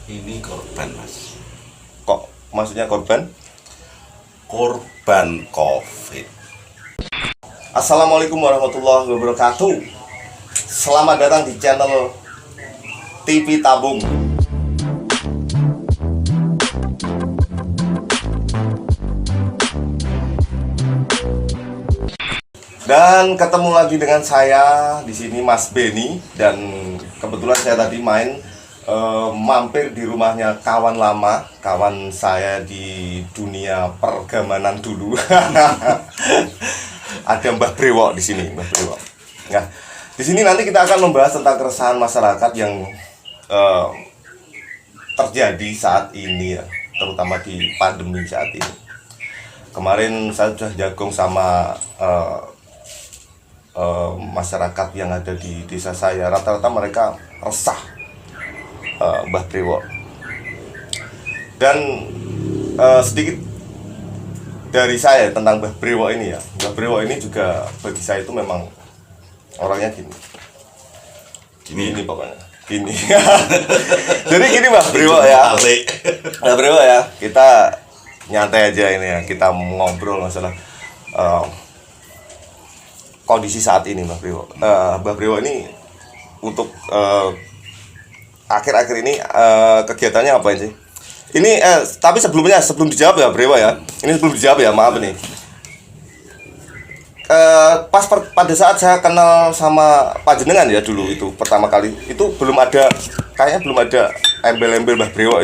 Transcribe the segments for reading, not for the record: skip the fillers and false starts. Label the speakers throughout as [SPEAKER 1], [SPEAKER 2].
[SPEAKER 1] Ini korban, Mas.
[SPEAKER 2] Kok maksudnya korban?
[SPEAKER 1] Korban COVID.
[SPEAKER 2] Assalamualaikum warahmatullahi wabarakatuh. Selamat datang di channel TV Tabung. Dan ketemu lagi dengan saya di sini Mas Beni, dan kebetulan saya tadi mampir di rumahnya kawan lama, kawan saya di dunia pergamanan dulu. Ada Mbah Brewok di sini, Mbah Brewok. Nah, di sini nanti kita akan membahas tentang keresahan masyarakat yang terjadi saat ini ya, terutama di pandemi saat ini. Kemarin saya sudah jagung sama masyarakat yang ada di desa saya. Rata-rata mereka resah, Mbah Brewok. Dan sedikit dari saya tentang Mbah Brewok ini ya. Mbah Brewok ini juga bagi saya itu memang orangnya gini pokoknya gini. Jadi gini Mbah Brewok ya, Mbah Brewok ya, kita nyantai aja ini ya, kita ngobrol masalah kondisi saat ini Mbah Brewok. Mbah Brewok ini untuk akhir-akhir ini kegiatannya apa sih? Ini tapi sebelum dijawab ya Brewok ya. Ini sebelum dijawab ya, maaf nih. Pada saat saya kenal sama Panjenengan ya dulu itu pertama kali, itu kayaknya belum ada embel-embel Mbah Brewok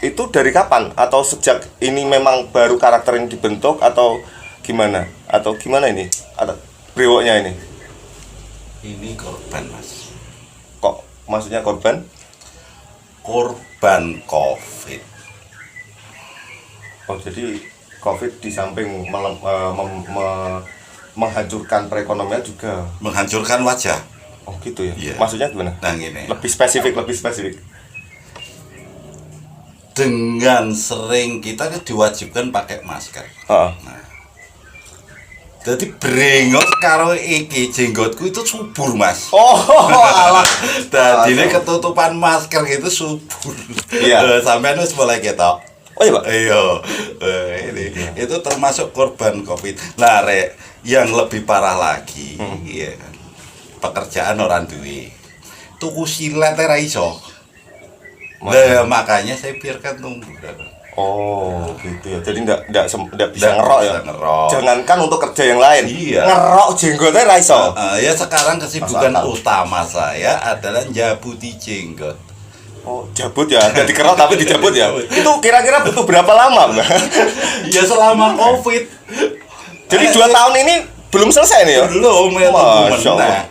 [SPEAKER 2] itu dari kapan? Atau sejak ini memang baru karakter ini dibentuk atau gimana? Atau gimana ini? Ada Brewoknya ini?
[SPEAKER 1] Ini korban, Mas.
[SPEAKER 2] Kok maksudnya korban?
[SPEAKER 1] Korban COVID.
[SPEAKER 2] Oh, jadi COVID di samping menghancurkan perekonomian juga
[SPEAKER 1] Menghancurkan wajah.
[SPEAKER 2] Oh gitu ya?
[SPEAKER 1] Iya.
[SPEAKER 2] Maksudnya gimana?
[SPEAKER 1] Nah gini,
[SPEAKER 2] Lebih spesifik.
[SPEAKER 1] dengan sering kita diwajibkan pakai masker. Nah, jadi brengos karo iki jenggotku itu subur, Mas.
[SPEAKER 2] Oh, alah.
[SPEAKER 1] Tadi ini ketutupan masker gitu subur.
[SPEAKER 2] Iya.
[SPEAKER 1] Sampean wis mulai ketok.
[SPEAKER 2] Oh iya, Pak.
[SPEAKER 1] Iya. Ini itu termasuk korban COVID. Nah, Rek, yang lebih parah lagi, iya kan. Pekerjaan orang duwe. Tuku silet ra iso. Nah, makanya saya biarkan tunggu.
[SPEAKER 2] Oh, gitu ya. Jadi enggak bisa ngerok ya.
[SPEAKER 1] Ngerok.
[SPEAKER 2] Jangankan untuk kerja yang lain.
[SPEAKER 1] Iya.
[SPEAKER 2] Ngerok jenggotnya ra iso.
[SPEAKER 1] Ya sekarang kesibukan
[SPEAKER 2] Masuk akal.
[SPEAKER 1] utama saya adalah njabuti jenggot.
[SPEAKER 2] Oh, jabut ya. Jadi kerok tapi dijabut ya. Itu kira-kira butuh berapa lama, Mbak?
[SPEAKER 1] Ya selama COVID.
[SPEAKER 2] Jadi 2 tahun ini belum selesai nih ya?
[SPEAKER 1] Belum ya,
[SPEAKER 2] Masya Allah.
[SPEAKER 1] nah.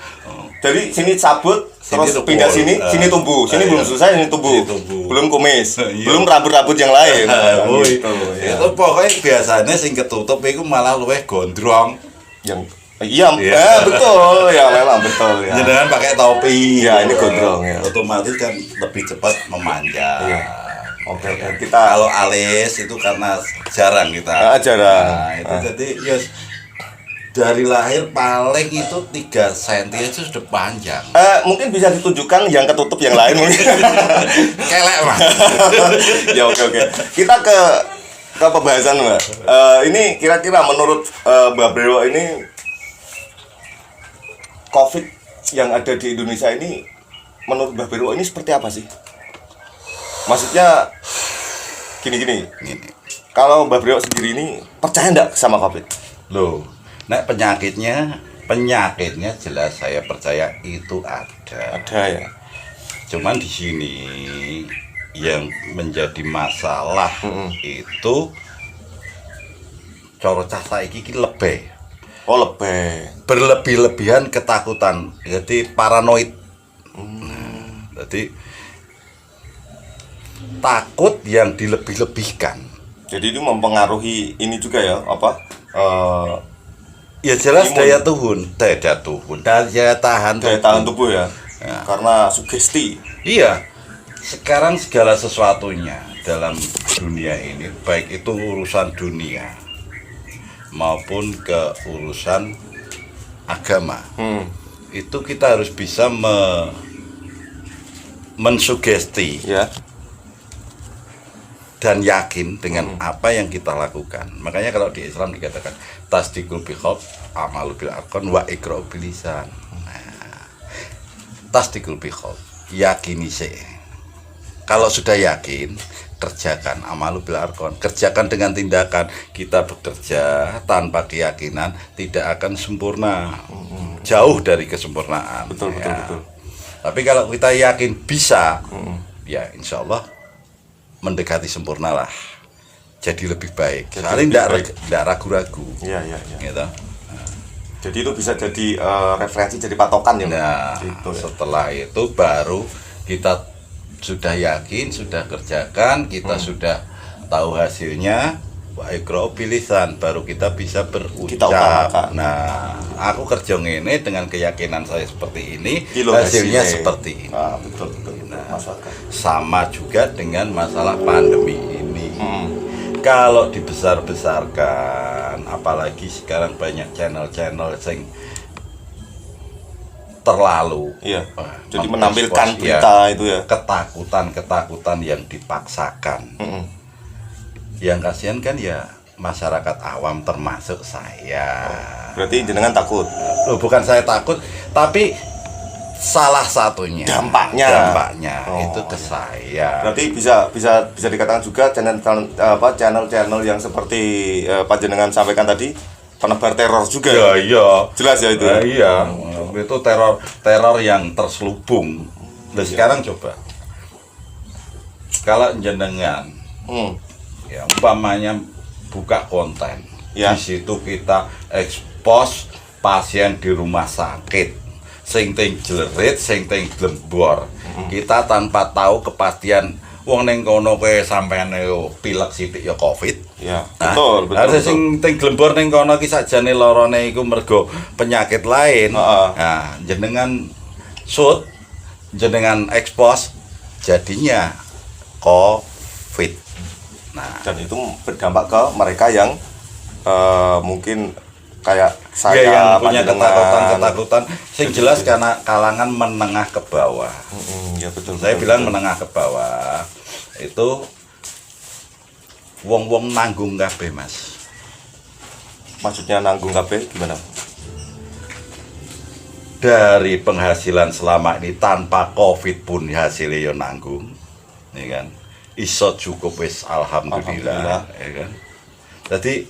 [SPEAKER 2] Jadi sini cabut,
[SPEAKER 1] Sini
[SPEAKER 2] terus
[SPEAKER 1] tumbuh.
[SPEAKER 2] pindah sini tumbuh. Sini belum
[SPEAKER 1] Iya.
[SPEAKER 2] selesai, sini tumbuh.
[SPEAKER 1] Sini tumbuh.
[SPEAKER 2] Belum kumis,
[SPEAKER 1] Iya.
[SPEAKER 2] belum rambut-rambut yang lain.
[SPEAKER 1] Woi,
[SPEAKER 2] Gitu, ya.
[SPEAKER 1] itu pokoknya biasanya sing ketutup itu malah luwih gondrong.
[SPEAKER 2] Yang iya,
[SPEAKER 1] Iya.
[SPEAKER 2] betul ya, memang betul ya.
[SPEAKER 1] Jenengan pakai topi.
[SPEAKER 2] Iya, ini gondrong ya.
[SPEAKER 1] Otomatis kan lebih cepat memanjang.
[SPEAKER 2] Iya. Oke, kita
[SPEAKER 1] Kalau alis itu karena jarang kita.
[SPEAKER 2] jarang.
[SPEAKER 1] Nah, itu jadi ya dari lahir paling itu 3 cm itu sudah panjang.
[SPEAKER 2] Mungkin bisa ditunjukkan yang ketutup yang lain mungkin.
[SPEAKER 1] Kelek, Mas.
[SPEAKER 2] Ya oke. Kita ke pembahasan, Mbak. Ini kira-kira menurut Mbak Brewok ini COVID yang ada di Indonesia ini, menurut Mbak Brewok ini seperti apa sih? Maksudnya gini. Kalau Mbak Brewok sendiri ini percaya enggak sama COVID?
[SPEAKER 1] Loh, nek penyakitnya jelas saya percaya itu ada.
[SPEAKER 2] Ada ya.
[SPEAKER 1] Cuman di sini yang menjadi masalah itu cara cah saiki iki lebih.
[SPEAKER 2] Oh, lebih.
[SPEAKER 1] Berlebih-lebihan ketakutan, jadi paranoid. Jadi takut yang dilebih-lebihkan.
[SPEAKER 2] Jadi itu mempengaruhi ini juga ya, apa?
[SPEAKER 1] Ya jelas
[SPEAKER 2] Imun.
[SPEAKER 1] daya tahan
[SPEAKER 2] Tubuh ya.
[SPEAKER 1] Ya.
[SPEAKER 2] Karena sugesti.
[SPEAKER 1] Iya, sekarang segala sesuatunya dalam dunia ini, baik itu urusan dunia maupun ke urusan agama, itu kita harus bisa mensugesti
[SPEAKER 2] Ya.
[SPEAKER 1] dan yakin dengan apa yang kita lakukan. Makanya kalau di Islam dikatakan tasdikul biqaul amalu bil arkan wa iqra'u bil lisan. Nah, tasdikul biqaul, yakini sih. Kalau sudah yakin, kerjakan amalu bil arkan, kerjakan dengan tindakan. Kita bekerja tanpa keyakinan tidak akan sempurna. Jauh dari kesempurnaan.
[SPEAKER 2] Betul.
[SPEAKER 1] Tapi kalau kita yakin bisa, ya insya Allah mendekati sempurna lah. Jadi lebih baik. Soalnya tidak ragu-ragu.
[SPEAKER 2] Iya.
[SPEAKER 1] Gitu.
[SPEAKER 2] Jadi itu bisa jadi referensi, jadi patokan ya.
[SPEAKER 1] Nah,
[SPEAKER 2] gitu, ya.
[SPEAKER 1] setelah itu baru kita sudah yakin, sudah kerjakan, kita sudah tahu hasilnya. Wa iqra'u bil lisan, baru kita bisa berucap.
[SPEAKER 2] Kita utamakan.
[SPEAKER 1] Nah, aku kerja ini dengan keyakinan saya seperti ini,
[SPEAKER 2] Kilo
[SPEAKER 1] hasilnya
[SPEAKER 2] hasilnya.
[SPEAKER 1] seperti ini.
[SPEAKER 2] Betul. Masuk akal.
[SPEAKER 1] Sama juga dengan masalah pandemi ini. Kalau dibesar-besarkan, apalagi sekarang banyak channel-channel yang terlalu
[SPEAKER 2] Iya. Jadi
[SPEAKER 1] mengekspos,
[SPEAKER 2] menampilkan
[SPEAKER 1] ya,
[SPEAKER 2] berita itu ya.
[SPEAKER 1] ketakutan yang dipaksakan. Yang kasihan kan ya masyarakat awam termasuk saya.
[SPEAKER 2] Berarti jenengan takut.
[SPEAKER 1] Loh, bukan saya takut, tapi salah satunya
[SPEAKER 2] Dampaknya.
[SPEAKER 1] itu ke saya.
[SPEAKER 2] Berarti bisa dikatakan juga channel yang seperti panjenengan sampaikan tadi penebar teror juga.
[SPEAKER 1] Iya.
[SPEAKER 2] Jelas ya itu.
[SPEAKER 1] Iya. Itu teror yang terselubung. Nah, sekarang coba. Kalau jenengan ya umpamanya buka konten,
[SPEAKER 2] ya.
[SPEAKER 1] di situ kita expose pasien di rumah sakit, sing ting jlerit, sing ting glembor. Kita tanpa tahu kepastian wong ning kono kowe sampeyan yo pilek sithik ya Covid.
[SPEAKER 2] Ya,
[SPEAKER 1] Nah,
[SPEAKER 2] betul.
[SPEAKER 1] Sing ting glembor ning kono ki sakjane larane iku mergo penyakit lain. Nah, jenengan shoot, jenengan expose jadinya Covid. Nah,
[SPEAKER 2] Dan itu berdampak ke mereka yang mungkin kayak saya,
[SPEAKER 1] yang punya
[SPEAKER 2] panjenengan.
[SPEAKER 1] ketakutan sing jelas karena kalangan menengah ke bawah.
[SPEAKER 2] Ya betul.
[SPEAKER 1] Saya bilang menengah ke bawah itu wong-wong nanggung kabeh, Mas.
[SPEAKER 2] Maksudnya nanggung kabeh gimana?
[SPEAKER 1] Dari penghasilan selama ini tanpa Covid pun hasilnya yo nanggung, ya kan? Iso cukup wis alhamdulillah, ya kan? Jadi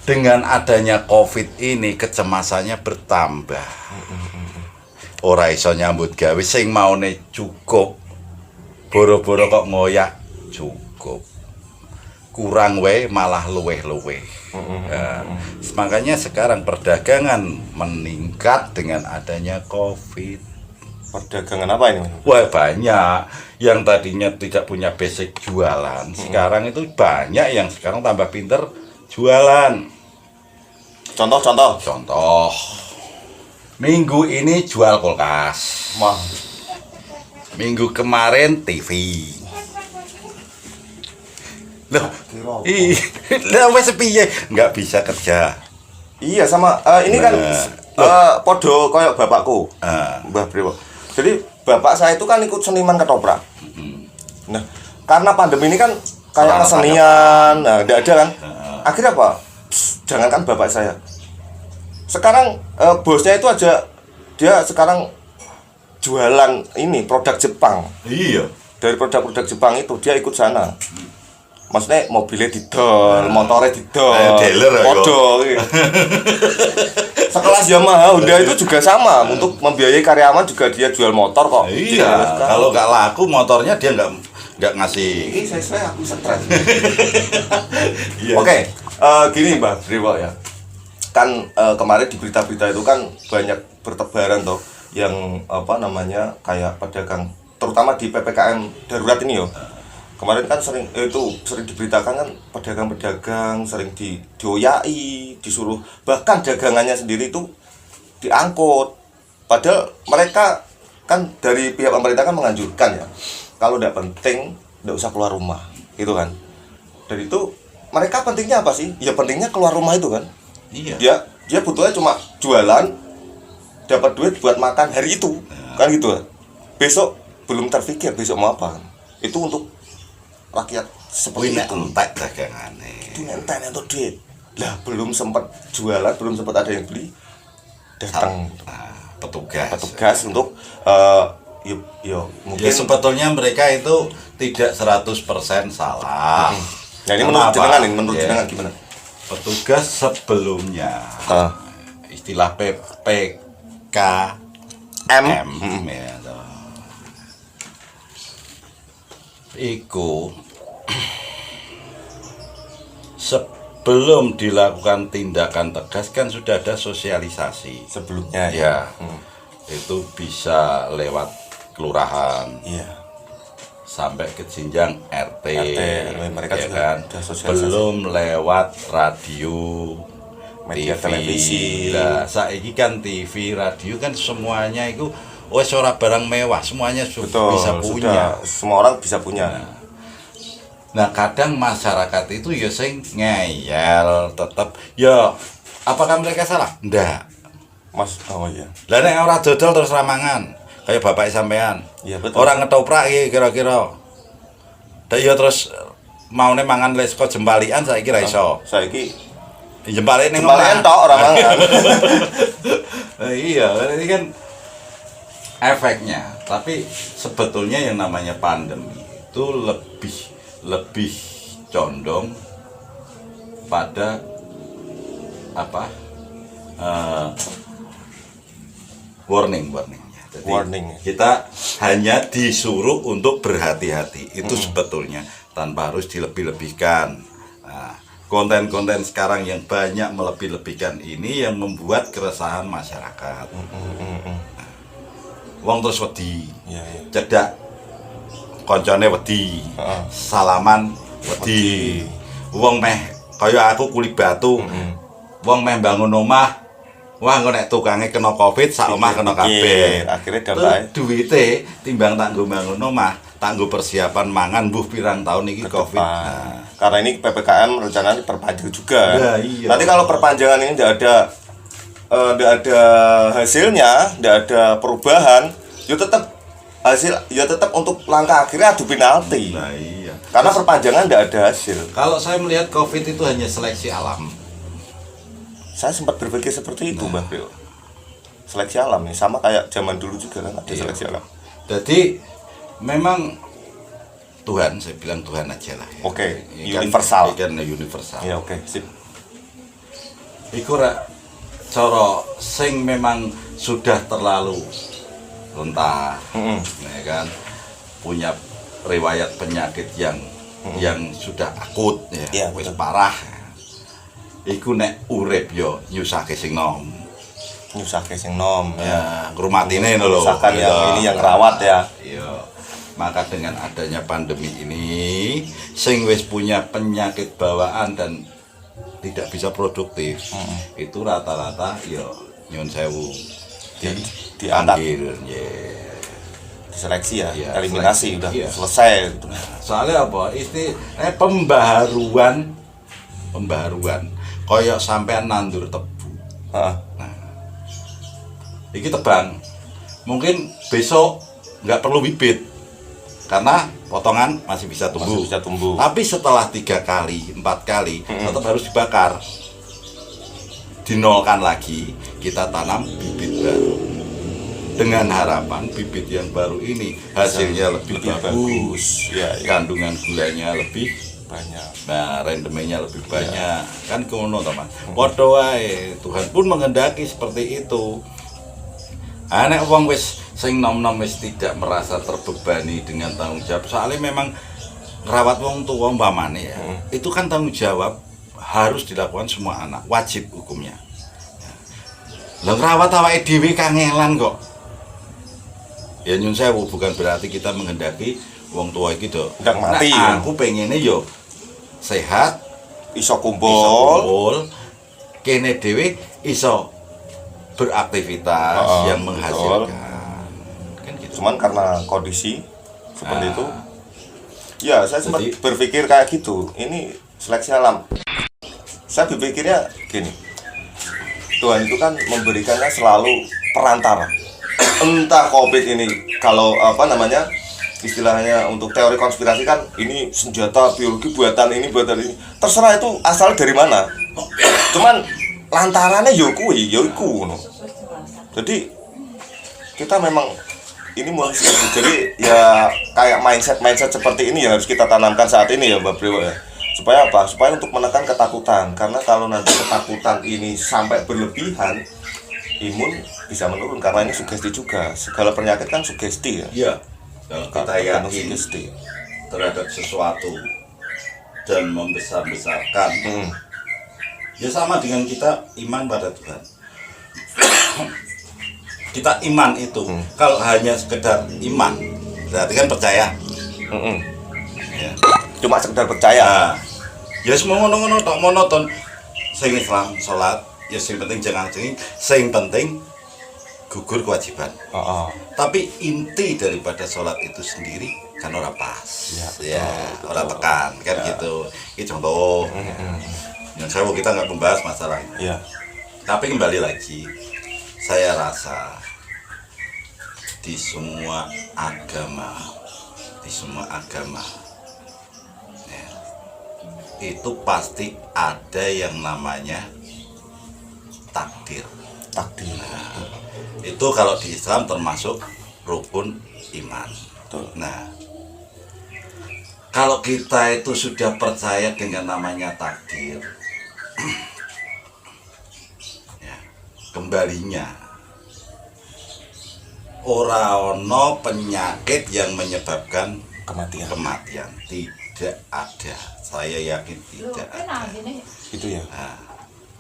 [SPEAKER 1] dengan adanya Covid ini kecemasannya bertambah. Ora iso nyambut gawe sing maune cukup. Boro-boro kok ngoyak cukup. Kurang wae malah luweh-luweh. Makanya sekarang perdagangan meningkat dengan adanya Covid.
[SPEAKER 2] Perdagangan apa ini?
[SPEAKER 1] Wah, banyak yang tadinya tidak punya basic jualan, sekarang itu banyak yang sekarang tambah pinter jualan. Contoh, minggu ini jual kulkas, minggu kemarin TV. Loh, wes piye nggak bisa kerja.
[SPEAKER 2] Iya sama ini kan podo koyok bapakku, Mbah Brewo. Jadi bapak saya itu kan ikut seniman ketoprak. Nah, karena pandemi ini kan kayak kesenian, tidak ada kan. Akhirnya apa? Jangankan bapak saya. Sekarang bosnya itu aja dia sekarang jualan ini produk Jepang.
[SPEAKER 1] Iya.
[SPEAKER 2] Dari produk-produk Jepang itu dia ikut sana. Maksudnya mobilnya didol, motornya didol,
[SPEAKER 1] dealer
[SPEAKER 2] podo. Sekelas Yamaha, Honda itu juga sama. Untuk membiayai karyawan juga dia jual motor kok.
[SPEAKER 1] Iya. Kalau nggak laku motornya dia nggak ngasih.
[SPEAKER 2] Ini saya aku stres.
[SPEAKER 1] Iya.
[SPEAKER 2] Oke, gini Mbak Brewo ya. Kan kemarin di berita-berita itu kan banyak bertebaran toh yang apa namanya kayak pedagang, terutama di PPKM darurat ini yo. Kemarin kan sering diberitakan kan pedagang-pedagang sering dioyai, disuruh bahkan dagangannya sendiri itu diangkut. Padahal mereka kan dari pihak pemerintah kan menganjurkan ya, kalau tidak penting tidak usah keluar rumah, gitu kan. Dan itu mereka pentingnya apa sih? Ya pentingnya keluar rumah itu kan.
[SPEAKER 1] Iya.
[SPEAKER 2] Dia butuhnya cuma jualan, dapat duit buat makan hari itu, kan gitu kan. Besok belum terpikir besok mau apa kan. Itu untuk rakyat seperti
[SPEAKER 1] Kuwi nek
[SPEAKER 2] itu.
[SPEAKER 1] entek dagangane.
[SPEAKER 2] Itu entek untuk duit. Lah belum sempat jualan, belum sempat ada yang beli, datang
[SPEAKER 1] Nah, petugas.
[SPEAKER 2] petugas untuk yo mungkin.
[SPEAKER 1] Ya sebetulnya mereka itu tidak 100% salah.
[SPEAKER 2] Nah ini
[SPEAKER 1] Kenapa?
[SPEAKER 2] menurut jenengan, ini menurut
[SPEAKER 1] Ya,
[SPEAKER 2] jenengan gimana?
[SPEAKER 1] petugas sebelumnya istilah PPKM ya, toh. Iku sebelum dilakukan tindakan tegas kan sudah ada sosialisasi
[SPEAKER 2] Sebelumnya
[SPEAKER 1] ya. Itu bisa lewat kelurahan
[SPEAKER 2] Iya.
[SPEAKER 1] sampai ke jenjang RT,
[SPEAKER 2] mereka
[SPEAKER 1] ya
[SPEAKER 2] juga
[SPEAKER 1] kan,
[SPEAKER 2] sudah sosialisasi.
[SPEAKER 1] belum lewat radio,
[SPEAKER 2] Media
[SPEAKER 1] TV.
[SPEAKER 2] televisi.
[SPEAKER 1] Lah saiki kan TV, radio kan semuanya itu wes ora barang mewah, semuanya
[SPEAKER 2] Betul,
[SPEAKER 1] bisa punya.
[SPEAKER 2] sudah, semua orang bisa punya.
[SPEAKER 1] Nah kadang masyarakat itu ya sing ngeyel tetap ya, apakah mereka salah? Ndak.
[SPEAKER 2] Mas, oh iya.
[SPEAKER 1] Lah nek ora dodol terus ramangan kayak bapak sampean.
[SPEAKER 2] Iya, betul.
[SPEAKER 1] Orang ngetoprak iki kira-kira. Dan ya terus maune mangan lesko jembalian saiki ra iso.
[SPEAKER 2] Saiki
[SPEAKER 1] Jembalik ning
[SPEAKER 2] kembalian tok orang mangan.
[SPEAKER 1] Iya, ini kan efeknya. Tapi sebetulnya yang namanya pandemi itu lebih condong pada apa? Warningnya. Jadi
[SPEAKER 2] Warning.
[SPEAKER 1] kita hanya disuruh untuk berhati-hati. Itu sebetulnya tanpa harus dilebih-lebihkan. Nah, konten-konten sekarang yang banyak melebih-lebihkan ini yang membuat keresahan masyarakat. Wong terus wedi,
[SPEAKER 2] Iya, iya.
[SPEAKER 1] cedak koncone wedi, salaman wedi. Wong meh kaya aku kuli batu. Wong meh bangun omah, wah engko nek tukange kena Covid, sak omah kena kabeh.
[SPEAKER 2] Akhirnya dampai
[SPEAKER 1] Duwite timbang tak nggo bangun omah, tak nggo persiapan mangan mbuh pirang tahun iki Covid.
[SPEAKER 2] Nah, karena ini PPKM rencananya perpanjang juga.
[SPEAKER 1] Nah, iya.
[SPEAKER 2] Nanti kalau perpanjangan ini tidak ada hasilnya, tidak ada perubahan, ya tetap untuk langkah akhirnya adu penalti.
[SPEAKER 1] Nah, iya.
[SPEAKER 2] Karena perpanjangan tidak ada hasil.
[SPEAKER 1] Kalau saya melihat Covid itu hanya seleksi alam.
[SPEAKER 2] Saya sempat berpikir seperti itu, Mbak Bro. Seleksi alam nih, sama kayak zaman dulu juga kan ada
[SPEAKER 1] Iya.
[SPEAKER 2] seleksi alam.
[SPEAKER 1] Jadi memang Tuhan, saya bilang Tuhan aja lah. Ya.
[SPEAKER 2] Oke,
[SPEAKER 1] Ini
[SPEAKER 2] universal.
[SPEAKER 1] Kan universal.
[SPEAKER 2] Ya oke, sip.
[SPEAKER 1] Iku ra cara sing memang sudah terlalu rentah, ya kan, punya riwayat penyakit yang sudah akut, ya,
[SPEAKER 2] Iya,
[SPEAKER 1] wis
[SPEAKER 2] betul.
[SPEAKER 1] parah. Iku nek urip yo nyusahke sing nom.
[SPEAKER 2] Nyusahke sing nom
[SPEAKER 1] Ya, ngrumatine lho.
[SPEAKER 2] Misalkan
[SPEAKER 1] Iya.
[SPEAKER 2] yang ini yang rawat ya.
[SPEAKER 1] Iya. Maka dengan adanya pandemi ini, sing wis punya penyakit bawaan dan tidak bisa produktif, itu rata-rata yo nyun sewu
[SPEAKER 2] Diangkat,
[SPEAKER 1] dipanggil,
[SPEAKER 2] diseleksi ya,
[SPEAKER 1] Iya,
[SPEAKER 2] eliminasi
[SPEAKER 1] seleksi.
[SPEAKER 2] udah
[SPEAKER 1] Iya.
[SPEAKER 2] selesai gitu.
[SPEAKER 1] Soalnya apa? Pembaharuan. Koyok sampean nandur tebu.
[SPEAKER 2] Heeh.
[SPEAKER 1] Iki tebang. Mungkin besok nggak perlu bibit. Karena potongan masih bisa tumbuh.
[SPEAKER 2] Masih bisa tumbuh.
[SPEAKER 1] Tapi setelah 3 kali, 4 kali, tetap harus dibakar. Dinolkan lagi, kita tanam bibit baru. Dengan harapan bibit yang baru ini hasilnya lebih bagus.
[SPEAKER 2] Ya, ya.
[SPEAKER 1] Kandungan gulanya lebih
[SPEAKER 2] Banyak.
[SPEAKER 1] nah, rendemennya lebih banyak. Kan kono teman. Padha wae, Tuhan pun menghendaki seperti itu. Anak wong wis sing nom-nom wis tidak merasa terbebani dengan tanggung jawab. Soalnya memang rawat wong tua umpamane ya. Itu kan tanggung jawab harus dilakukan semua anak, wajib hukumnya. Lah ngrawat awake dhewe kangelan kok. Ya nyun sewu, bukan berarti kita menghendaki wong tua iki do.
[SPEAKER 2] Ndak mati,
[SPEAKER 1] Nah,
[SPEAKER 2] ya.
[SPEAKER 1] aku pengennya yo sehat,
[SPEAKER 2] Iso
[SPEAKER 1] iso
[SPEAKER 2] kumpul.
[SPEAKER 1] kumpul, kene dhewe iso beraktivitas yang menghasilkan. Kan gitu.
[SPEAKER 2] Cuman karena kondisi seperti
[SPEAKER 1] Nah.
[SPEAKER 2] itu, ya saya sempat
[SPEAKER 1] Jadi-
[SPEAKER 2] berpikir kayak gitu. Ini seleksi alam. Saya berpikirnya gini, Tuhan itu kan memberikannya selalu perantara. Entah COVID ini kalau apa namanya istilahnya untuk teori konspirasi kan ini senjata biologi buatan ini terserah itu asal dari mana, cuman lantarannya yo kuwi yo iku ngono. Jadi kita memang ini manusia, jadi ya kayak mindset seperti ini yang harus kita tanamkan saat ini ya Mbak Brewo ya. Supaya apa? Supaya untuk menekan ketakutan. Karena kalau nanti ketakutan ini sampai berlebihan, imun bisa menurun karena ini sugesti juga. Segala penyakit kan sugesti ya.
[SPEAKER 1] Iya. Kalau kita yakin
[SPEAKER 2] sugesti
[SPEAKER 1] terhadap sesuatu dan membesar-besarkan, ya sama dengan kita iman pada Tuhan. Kita iman itu kalau hanya sekedar iman, berarti kan percaya. Ya.
[SPEAKER 2] Cuma sekedar percaya.
[SPEAKER 1] Nah, ya semua ngono-ngono tak monoton. Sing Islam salat, ya sing penting jangan sing penting gugur kewajiban. Tapi inti daripada salat itu sendiri kan ora pas. Ya, ora tekan kan gitu. Ini contoh. Yang saya kita nggak membahas masalah ini.
[SPEAKER 2] Ya.
[SPEAKER 1] Tapi kembali lagi, saya rasa di semua agama ya, itu pasti ada yang namanya takdir. Nah, itu kalau di Islam termasuk rukun iman. Nah, kalau kita itu sudah percaya dengan namanya takdir, ya, kembalinya ora ono penyakit yang menyebabkan kematian. Tidak ada. Saya yakin tidak ada.
[SPEAKER 2] Itu ya.
[SPEAKER 1] Nah,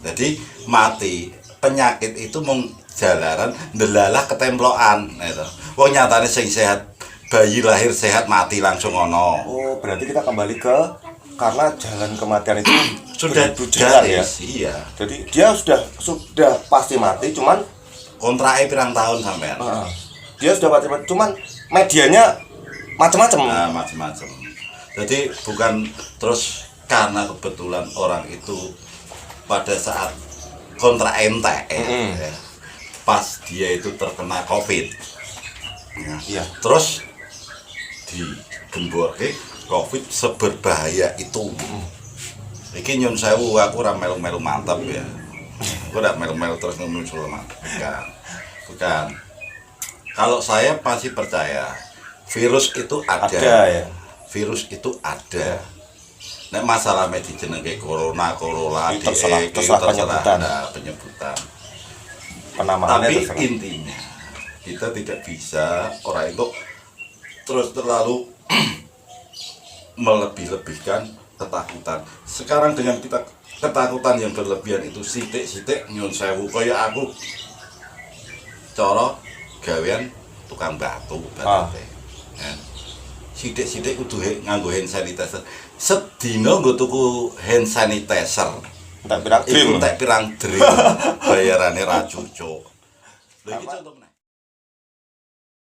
[SPEAKER 1] jadi mati penyakit itu mung jalaran ndelalah ketemplokan gitu. Wong nyatane sing sehat, bayi lahir sehat mati langsung ono.
[SPEAKER 2] Oh, berarti kita kembali ke karena jalan kematian itu
[SPEAKER 1] Sudah
[SPEAKER 2] jalan ya.
[SPEAKER 1] Iya.
[SPEAKER 2] Jadi dia sudah pasti mati, cuman
[SPEAKER 1] Kontraknya pirang tahun sampean.
[SPEAKER 2] Dia sudah pasti mati, cuman medianya macam-macam.
[SPEAKER 1] Nah, macam-macam. Jadi bukan terus karena kebetulan orang itu pada saat kontrak entek ya, pas dia itu terkena COVID. Nah,
[SPEAKER 2] Iya.
[SPEAKER 1] Terus digembor COVID seberbahaya itu. Iki nyun sewu aku ora melu-melu mantap ya. Aku ora melu-melu terus muncul mantap. Bukan. Kalau saya pasti percaya virus itu ada
[SPEAKER 2] ya.
[SPEAKER 1] Virus itu ada. Nek masalah medis jenenge corona
[SPEAKER 2] Itu terserah
[SPEAKER 1] penyebutan.
[SPEAKER 2] Penamaannya
[SPEAKER 1] Tapi
[SPEAKER 2] terserah.
[SPEAKER 1] intinya kita tidak bisa orang itu terus terlalu melebih-lebihkan ketakutan. Sekarang dengan kita ketakutan yang berlebihan itu sithik-sithik nyun sewu kaya aku cara gawean tukang batu berarti. Sithik-sithik kudu nganggo hand sanitizer. Sedina nggo tuku hand sanitizer.
[SPEAKER 2] Tak pirang dream.
[SPEAKER 1] Iku tak pirang dream. Bayarane ra cucuk. Lha iki contoh